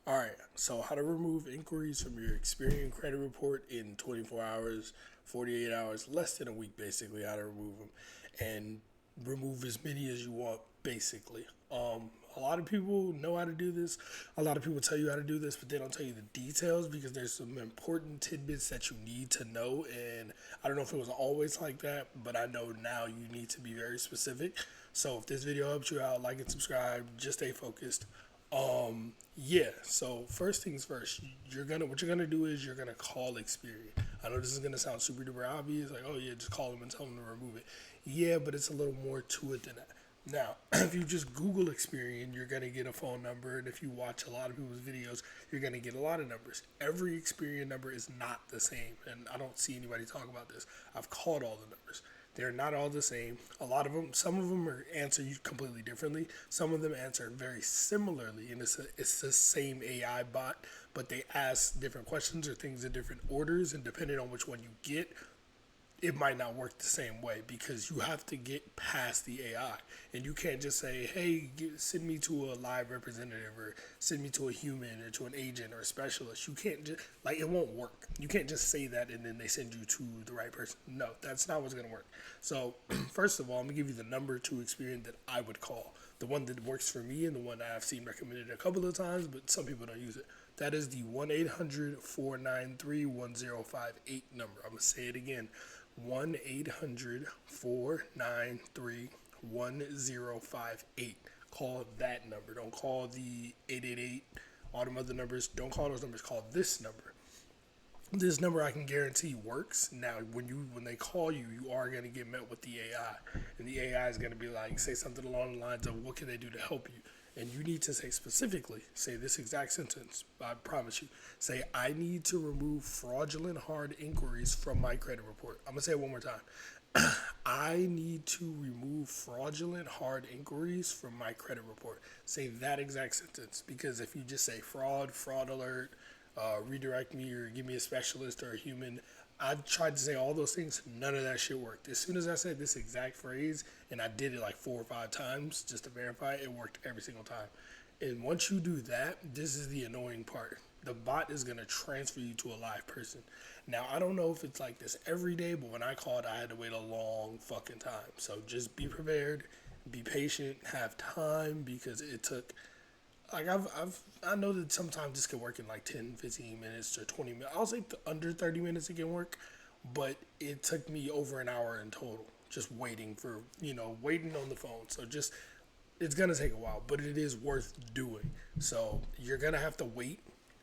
All right, so how to remove inquiries from your Experian credit report in 24 hours, 48 hours, less than a week, basically, how to remove them and remove as many as you want, basically. A lot of people know how to do this. A lot of people tell you how to do this, but they don't tell you the details because there's some important tidbits that you need to know. And I don't know if it was always like that, but I know now you need to be very specific. So if this video helps you out, like and subscribe. Just stay focused. Yeah. So first things first, what you're gonna do is you're gonna call Experian. I know this is gonna sound super duper obvious, like, oh yeah, just call them and tell them to remove it. Yeah, but it's a little more to it than that. Now, if you just Google Experian, you're gonna get a phone number, and if you watch a lot of people's videos, you're gonna get a lot of numbers. Every Experian number is not the same, and I don't see anybody talk about this. I've called all the numbers. They're not all the same. A lot of them, some of them are answer you completely differently. Some of them answer very similarly, and it's the same AI bot, but they ask different questions or things in different orders, and depending on which one you get, it might not work the same way because you have to get past the AI, and you can't just say, "Hey, send me to a live representative or send me to a human or to an agent or a specialist." You can't just it won't work. You can't just say that and then they send you to the right person. No, that's not what's gonna work. So, first of all, I'm gonna give you the number to Experian that I would call, the one that works for me and the one I've seen recommended a couple of times, but some people don't use it. That is the 1-800-493-1058 number. I'm gonna say it again. 1-800-493-1058. Call that number. Don't call the 888, all them other numbers. Don't call those numbers. Call this number. This number I can guarantee works. Now, when they call you, you are going to get met with the AI, and the AI is going to be like, say something along the lines of, "What can they do to help you?" And you need to say specifically, say this exact sentence. I promise you. Say, "I need to remove fraudulent hard inquiries from my credit report." I'm gonna say it one more time. I need to remove fraudulent hard inquiries from my credit report. Say that exact sentence, because if you just say fraud alert, redirect me or give me a specialist or a human, I've tried to say all those things. None of that shit worked. As soon as I said this exact phrase, and I did it like 4 or 5 times just to verify it, it worked every single time. And once you do that, this is the annoying part. The bot is going to transfer you to a live person. Now, I don't know if it's like this every day, but when I called, I had to wait a long fucking time. So just be prepared, be patient, have time, because it took, I know that sometimes this can work in like 10, 15 minutes to 20 minutes. I'll say under 30 minutes it can work, but it took me over an hour in total just waiting on the phone. So just, it's gonna take a while, but it is worth doing. So you're gonna have to wait,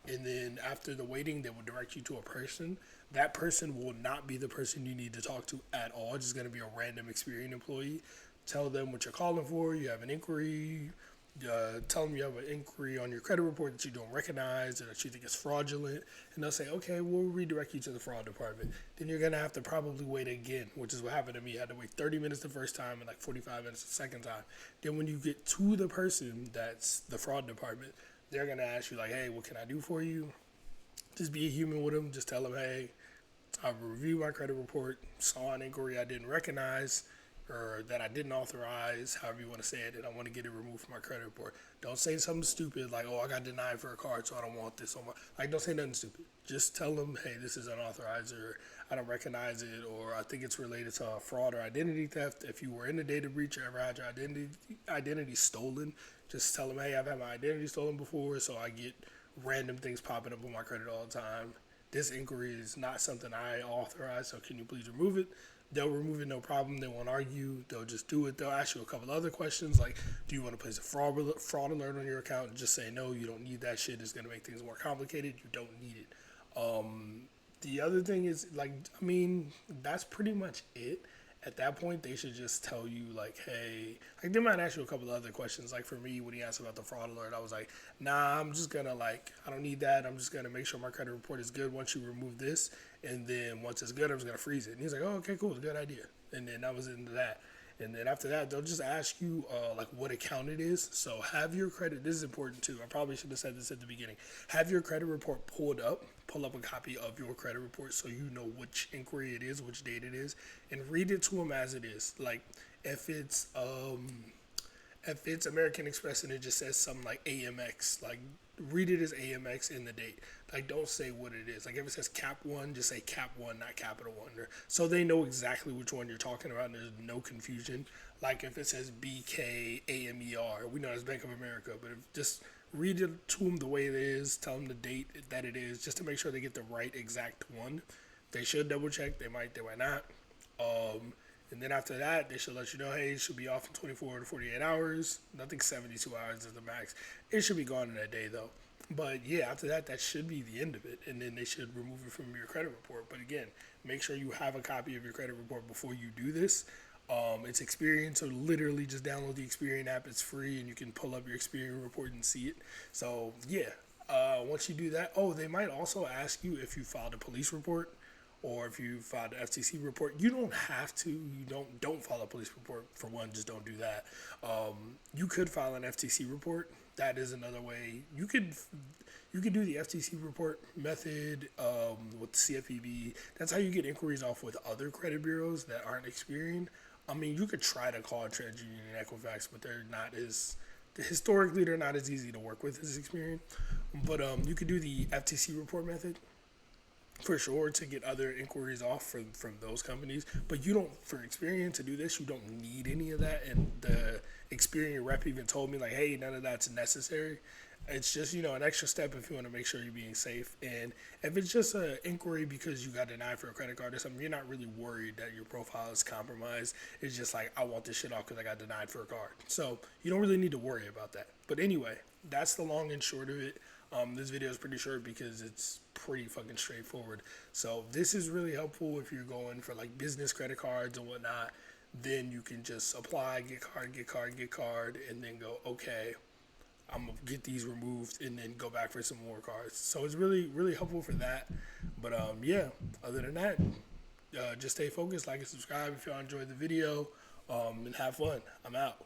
and then after the waiting, they will direct you to a person. That person will not be the person you need to talk to at all. It's just gonna be a random Experian employee. Tell them what you're calling for. You have an inquiry. Tell them you have an inquiry on your credit report that you don't recognize or that you think is fraudulent, and they'll say, "Okay, we'll redirect you to the fraud department." Then you're gonna have to probably wait again, which is what happened to me. I had to wait 30 minutes the first time and like 45 minutes the second time. Then when you get to the person that's the fraud department, they're gonna ask you like, "Hey, what can I do for you?" Just be a human with them. Just tell them, "Hey, I reviewed my credit report, saw an inquiry I didn't recognize or that I didn't authorize, however you want to say it, and I want to get it removed from my credit report." Don't say something stupid like, "Oh, I got denied for a card, so I don't want this on my," like, don't say nothing stupid. Just tell them, "Hey, this is unauthorized," or "I don't recognize it," or "I think it's related to fraud or identity theft." If you were in a data breach or ever had your identity stolen, just tell them, "Hey, I've had my identity stolen before, so I get random things popping up on my credit all the time. This inquiry is not something I authorize, so can you please remove it?" They'll remove it, no problem. They won't argue. They'll just do it. They'll ask you a couple other questions like, "Do you want to place a fraud alert on your account?" And just say, "No, you don't need that shit. It's going to make things more complicated. You don't need it." The other thing is, that's pretty much it. At that point, they should just tell you, like, "Hey," like, they might ask you a couple of other questions. Like, for me, when he asked about the fraud alert, I was like, "Nah, I'm just gonna, I don't need that. I'm just gonna make sure my credit report is good once you remove this. And then once it's good, I'm just gonna freeze it." And he's like, "Oh, okay, cool. It's a good idea." And then that was into that. And then after that, they'll just ask you what account it is. So have your credit. This is important too. I probably should have said this at the beginning. Have your credit report pulled up. Pull up a copy of your credit report so you know which inquiry it is, which date it is, and read it to them as it is. Like if it's American Express and it just says something like AMX, like read it as AMX in the date. Like, don't say what it is. Like, if it says cap one, just say cap one, not capital one, so they know exactly which one you're talking about and there's no confusion. Like, if it says BKAMER, we know it's Bank of America, but if just read it to them the way it is, tell them the date that it is, just to make sure they get the right exact one. They should double check. They might not. And then after that, they should let you know, hey, it should be off in 24 to 48 hours. Nothing 72 hours is the max. It should be gone in a day, though. But yeah, after that, that should be the end of it. And then they should remove it from your credit report. But again, make sure you have a copy of your credit report before you do this. It's Experian, so literally just download the Experian app. It's free, and you can pull up your Experian report and see it. So yeah, once you do that, they might also ask you if you filed a police report or if you filed an FTC report. You don't have to. You don't file a police report. For one, just don't do that. You could file an FTC report. That is another way. You could do the FTC report method with CFPB. That's how you get inquiries off with other credit bureaus that aren't Experian. I mean, you could try to call TransUnion and Equifax, but historically they're not as easy to work with as Experian. But you could do the FTC report method for sure to get other inquiries off from those companies. But you don't, for Experian to do this, you don't need any of that. And the Experian rep even told me, like, hey, none of that's necessary. It's just, an extra step if you want to make sure you're being safe. And if it's just an inquiry because you got denied for a credit card or something, you're not really worried that your profile is compromised. It's just like, I want this shit off because I got denied for a card. So you don't really need to worry about that. But anyway, that's the long and short of it. This video is pretty short because it's pretty fucking straightforward. So this is really helpful if you're going for like business credit cards and whatnot. Then you can just apply, get card, and then go, okay, I'm going to get these removed and then go back for some more cards. So it's really, really helpful for that. But yeah, other than that, just stay focused, like and subscribe if y'all enjoyed the video, and have fun. I'm out.